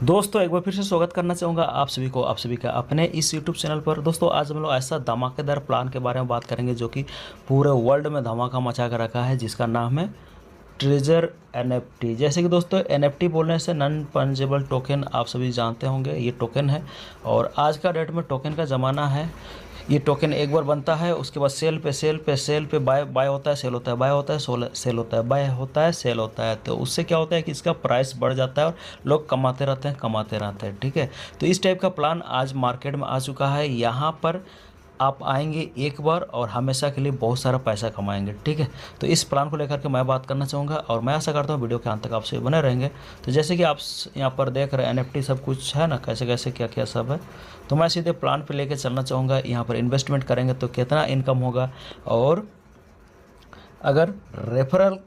दोस्तों एक बार फिर से स्वागत करना चाहूँगा आप सभी का अपने इस YouTube चैनल पर। दोस्तों आज हम लोग ऐसा धमाकेदार प्लान के बारे में बात करेंगे जो कि पूरे वर्ल्ड में धमाका मचा कर रखा है, जिसका नाम है ट्रेजर NFT। जैसे कि दोस्तों NFT बोलने से नॉन फंजिबल टोकन आप सभी जानते होंगे, ये टोकन है और आज का डेट में टोकन का ज़माना है। ये टोकन एक बार बनता है, उसके बाद सेल पे बाय होता है, सेल होता है, बाय होता है, सेल होता है, बाय होता है, सेल होता है। तो उससे क्या होता है कि इसका प्राइस बढ़ जाता है और लोग कमाते रहते हैं। ठीक है, तो इस टाइप का प्लान आज मार्केट में आ चुका है। यहाँ पर आप आएंगे एक बार और हमेशा के लिए बहुत सारा पैसा कमाएंगे। ठीक है, तो इस प्लान को लेकर के मैं बात करना चाहूँगा और मैं आशा करता हूँ वीडियो के अंत तक आपसे बने रहेंगे। तो जैसे कि आप यहाँ पर देख रहे हैं NFT सब कुछ है ना, कैसे कैसे क्या क्या सब है। तो मैं सीधे प्लान पे लेके चलना चाहूँगा। यहाँ पर इन्वेस्टमेंट करेंगे तो कितना इनकम होगा और अगर रेफरल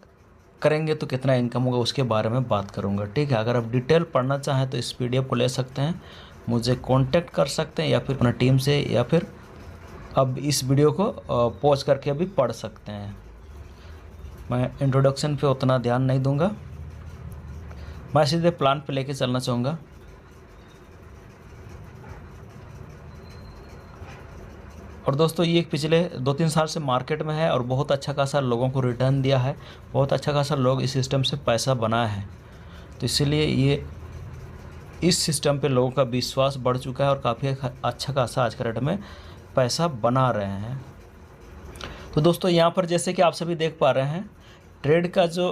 करेंगे तो कितना इनकम होगा उसके बारे में बात करूँगा। ठीक है, अगर आप डिटेल पढ़ना चाहें तो इस PDF को ले सकते हैं, मुझे कॉन्टेक्ट कर सकते हैं या फिर अपना टीम से, या फिर अब इस वीडियो को पॉज करके अभी पढ़ सकते हैं। मैं इंट्रोडक्शन पे उतना ध्यान नहीं दूंगा, मैं सीधे प्लान पे लेके चलना चाहूँगा। और दोस्तों ये पिछले 2-3 साल से मार्केट में है और बहुत अच्छा खासा लोगों को रिटर्न दिया है, बहुत अच्छा खासा लोग इस सिस्टम से पैसा बनाए हैं। तो इसीलिए ये इस सिस्टम पे लोगों का विश्वास बढ़ चुका है और काफ़ी अच्छा खासा आज के रेट में पैसा बना रहे हैं। तो दोस्तों यहाँ पर जैसे कि आप सभी देख पा रहे हैं, ट्रेड का जो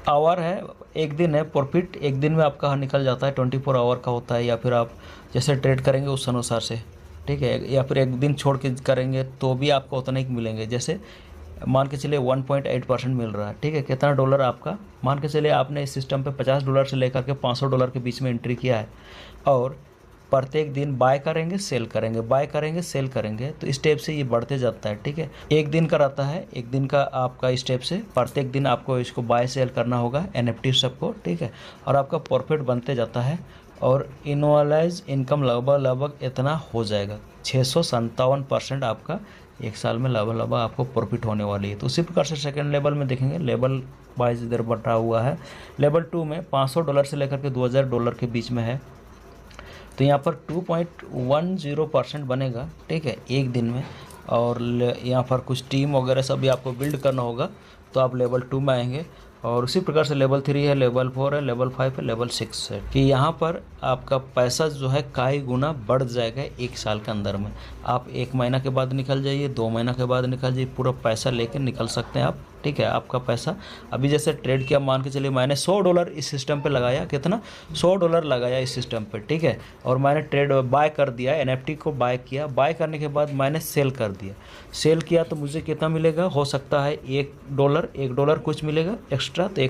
आवर है, एक दिन है, प्रॉफिट एक दिन में आपका निकल जाता है, 24 आवर का होता है, या फिर आप जैसे ट्रेड करेंगे उस अनुसार से। ठीक है, या फिर एक दिन छोड़ के करेंगे तो भी आपको उतना ही मिलेंगे। जैसे मान के चलिए 1.8% मिल रहा है। ठीक है, कितना डॉलर आपका, मान के चलिए आपने इस सिस्टम पे $50 से लेकर के $500 के बीच में एंट्री किया है और प्रत्येक दिन बाय करेंगे सेल करेंगे, बाय करेंगे सेल करेंगे, तो स्टेप से ये बढ़ते जाता है। ठीक है, एक दिन का रहता है, एक दिन का आपका स्टेप से प्रत्येक दिन आपको इसको बाय सेल करना होगा NFT सबको। ठीक है, और आपका प्रॉफिट बनते जाता है और इनवॉलाइज इनकम लगभग इतना हो जाएगा 657% आपका एक साल में लगभग आपको प्रॉफिट होने वाली है। तो उसी प्रकार से सेकेंड लेवल में देखेंगे, लेवल वाइज इधर बटा हुआ है। लेवल 2 में $500 से लेकर के $2000 के बीच में है, तो यहाँ पर 2.10% बनेगा। ठीक है, एक दिन में। और यहाँ पर कुछ टीम वगैरह सब भी आपको बिल्ड करना होगा, तो आप लेवल 2 में आएंगे। और उसी प्रकार से लेवल 3 है, लेवल 4 है, लेवल 5 है, लेवल 6 है, कि यहाँ पर आपका पैसा जो है कई गुना बढ़ जाएगा एक साल के अंदर में। आप 1 महीना के बाद निकल जाइए, 2 महीना के बाद निकल जाइए, पूरा पैसा लेकर निकल सकते हैं आप। ठीक है, आपका पैसा अभी जैसे ट्रेड किया, मान के चलिए मैंने $100 इस सिस्टम पे लगाया, कितना $100 लगाया इस सिस्टम पे। ठीक है, और मैंने ट्रेड बाय कर दिया, NFT को बाय किया, बाय करने के बाद मैंने सेल कर दिया, सेल किया तो मुझे कितना मिलेगा, हो सकता है $1 कुछ मिलेगा एक्स्ट्रा, तो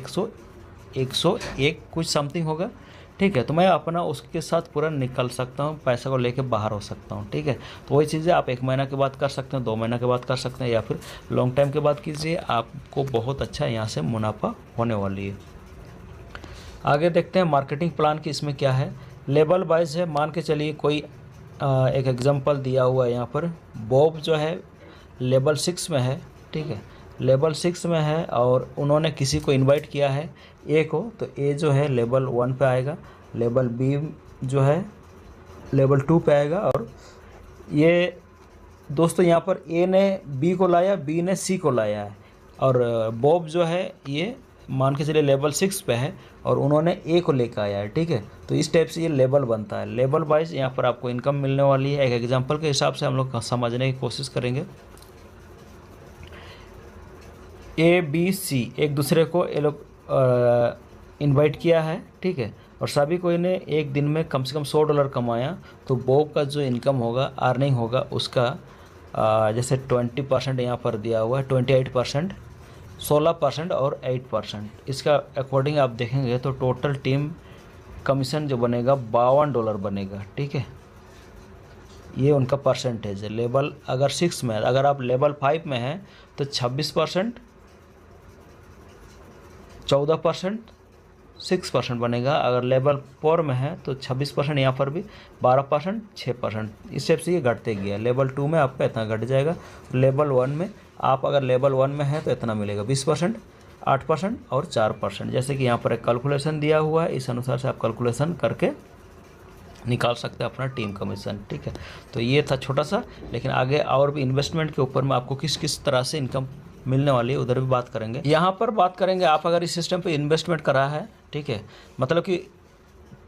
101 कुछ समथिंग होगा। ठीक है, तो मैं अपना उसके साथ पूरा निकल सकता हूँ, पैसा को लेके बाहर हो सकता हूँ। ठीक है, तो वही चीज़ें आप 1 महीना के बाद कर सकते हैं, 2 महीना के बाद कर सकते हैं, या फिर लॉन्ग टाइम के बाद कीजिए, आपको बहुत अच्छा यहाँ से मुनाफा होने वाली है। आगे देखते हैं मार्केटिंग प्लान की इसमें क्या है। लेवल वाइज है, मान के चलिए कोई एक एग्जांपल दिया हुआ है यहाँ पर। बॉब जो है लेवल 6 में है। ठीक है, लेवल 6 में है और उन्होंने किसी को इनवाइट किया है ए को, तो ए जो है लेवल 1 पे आएगा, लेवल बी जो है लेवल 2 पे आएगा। और ये दोस्तों यहाँ पर ए ने बी को लाया, बी ने सी को लाया है, और बॉब जो है ये मान के चलिए लेवल 6 पे है और उन्होंने ए को लेकर आया है। ठीक है, तो इस टाइप से ये लेवल बनता है। लेवल वाइज यहाँ पर आपको इनकम मिलने वाली है। एक एग्जांपल के हिसाब से हम लोग समझने की कोशिश करेंगे। ABC एक दूसरे को ये लोग इन्वाइट किया है। ठीक है, और सभी को इन्हें एक दिन में कम से कम $100 कमाया, तो बॉब का जो इनकम होगा, अर्निंग होगा उसका जैसे 20% यहाँ पर दिया हुआ है, 28%, 16% और 8%। इसका अकॉर्डिंग आप देखेंगे तो टोटल टीम कमीशन जो बनेगा $52 बनेगा। ठीक है, ये उनका परसेंटेज है। लेवल अगर 6 में, अगर आप लेवल 5 में हैं तो 26%, 14%, 6% बनेगा। अगर लेवल 4 में है तो 26%, यहाँ पर भी 12%, 6%, इस टाइप से ये घटते गया। लेवल 2 में आपका इतना घट जाएगा। लेवल 1 में आप अगर लेवल 1 में है तो इतना मिलेगा 20%, 8% और 4%। जैसे कि यहाँ पर एक कैलकुलेशन दिया हुआ है, इस अनुसार से आप कैलकुलेशन करके निकाल सकते हैं अपना टीम कमीशन। ठीक है, तो ये था छोटा सा, लेकिन आगे और भी इन्वेस्टमेंट के ऊपर में आपको किस किस तरह से इनकम मिलने वाली है उधर भी बात करेंगे। यहाँ पर बात करेंगे आप अगर इस सिस्टम पे इन्वेस्टमेंट करा है, ठीक है, मतलब कि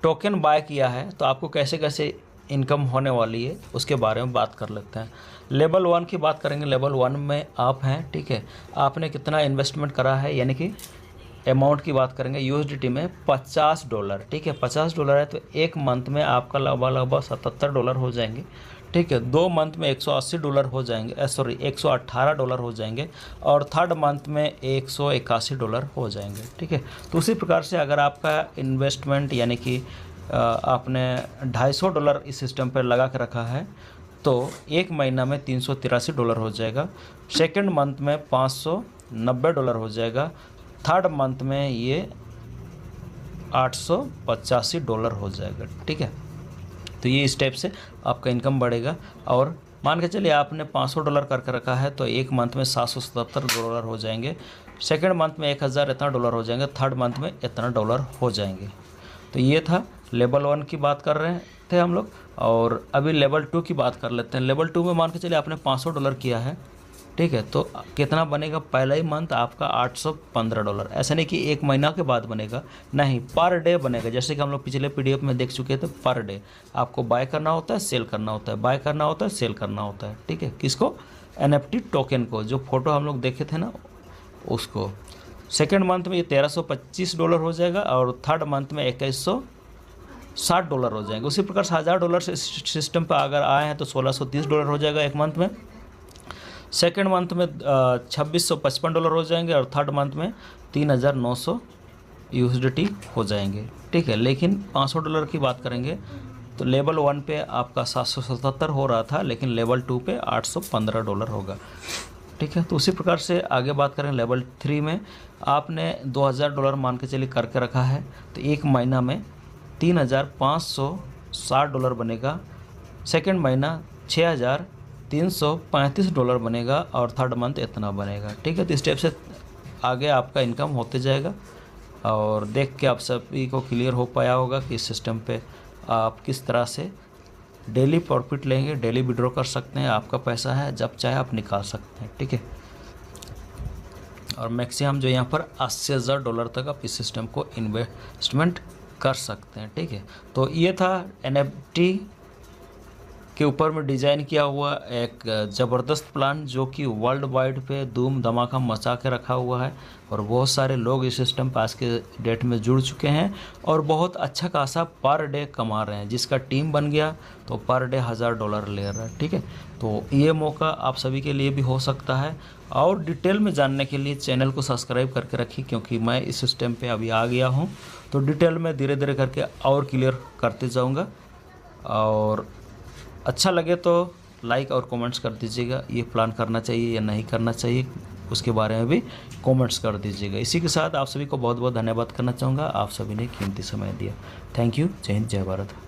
टोकन बाय किया है, तो आपको कैसे कैसे इनकम होने वाली है उसके बारे में बात कर लेते हैं। लेवल 1 की बात करेंगे। लेवल 1 में आप हैं, ठीक है, आपने कितना इन्वेस्टमेंट करा है, यानी कि अमाउंट की बात करेंगे यूएसडीटी में $50। ठीक है, $50 है तो एक मंथ में आपका लगभग $77 हो जाएंगे। ठीक है, 2 मंथ में $180 हो जाएंगे, सॉरी $118 हो जाएंगे, और थर्ड मंथ में $181 हो जाएंगे। ठीक है, तो उसी प्रकार से अगर आपका इन्वेस्टमेंट यानी कि आपने $250 इस सिस्टम पर लगा के रखा है तो एक महीना में $383 हो जाएगा, सेकेंड मंथ में $590 हो जाएगा, थर्ड मंथ में ये $885 हो जाएगा। ठीक है, तो ये स्टेप से आपका इनकम बढ़ेगा। और मान के चलिए आपने $500 करके रखा है तो एक मंथ में $777 हो जाएंगे, सेकेंड मंथ में 1000 इतना डॉलर हो जाएंगे, थर्ड मंथ में इतना डॉलर हो जाएंगे। तो ये था लेवल 1 की बात कर रहे थे हम लोग, और अभी लेवल 2 की बात कर लेते हैं। लेवल 2 में मान के चलिए आपने $500 किया है, ठीक है, तो कितना बनेगा, पहला ही मंथ आपका $815। ऐसा नहीं कि एक महीना के बाद बनेगा, नहीं, पर डे बनेगा। जैसे कि हम लोग पिछले पीडीएफ में देख चुके थे, पर डे आपको बाय करना होता है, सेल करना होता है, बाय करना होता है, सेल करना होता है। ठीक है, किसको, NFT टोकन को, जो फोटो हम लोग देखे थे ना उसको। सेकेंड मंथ में ये $1325 हो जाएगा, और थर्ड मंथ में $2160 हो जाएंगे। उसी प्रकार से $1000 से सिस्टम पर अगर आए हैं तो $1630 हो जाएगा एक मंथ में, सेकेंड मंथ में $2655 हो जाएंगे, और थर्ड मंथ में 3900 USDT हो जाएंगे। ठीक है, लेकिन $500 की बात करेंगे तो लेवल 1 पे आपका 777 हो रहा था, लेकिन लेवल 2 पे $815 होगा। ठीक है, तो उसी प्रकार से आगे बात करें लेवल 3 में आपने $2000 मान के चलिए करके रखा है, तो एक महीना में $3560 बनेगा, सेकेंड महीना $6335 बनेगा, और थर्ड मंथ इतना बनेगा। ठीक है, तो स्टेप से आगे आपका इनकम होते जाएगा। और देख के आप सभी को क्लियर हो पाया होगा कि इस सिस्टम पे आप किस तरह से डेली प्रॉफिट लेंगे, डेली विड्रॉ कर सकते हैं, आपका पैसा है, जब चाहे आप निकाल सकते हैं। ठीक है, और मैक्सिमम जो यहाँ पर $80,000 तक आप इस सिस्टम को इन्वेस्टमेंट कर सकते हैं। ठीक है, तो ये था NFT के ऊपर में डिज़ाइन किया हुआ एक ज़बरदस्त प्लान, जो कि वर्ल्ड वाइड पे धूम धमाका मचा के रखा हुआ है, और बहुत सारे लोग इस सिस्टम पर आज के डेट में जुड़ चुके हैं, और बहुत अच्छा खासा पर डे कमा रहे हैं। जिसका टीम बन गया तो पर डे $1000 ले रहा है। ठीक है, तो ये मौका आप सभी के लिए भी हो सकता है। और डिटेल में जानने के लिए चैनल को सब्सक्राइब करके रखिए, क्योंकि मैं इस सिस्टम पे अभी आ गया हूँ, तो डिटेल में धीरे धीरे करके और क्लियर करते जाऊँगा। और अच्छा लगे तो लाइक और कमेंट्स कर दीजिएगा, ये प्लान करना चाहिए या नहीं करना चाहिए, उसके बारे में भी कमेंट्स कर दीजिएगा। इसी के साथ आप सभी को बहुत बहुत धन्यवाद करना चाहूँगा, आप सभी ने कीमती समय दिया। Thank you. जय हिंद, जय भारत।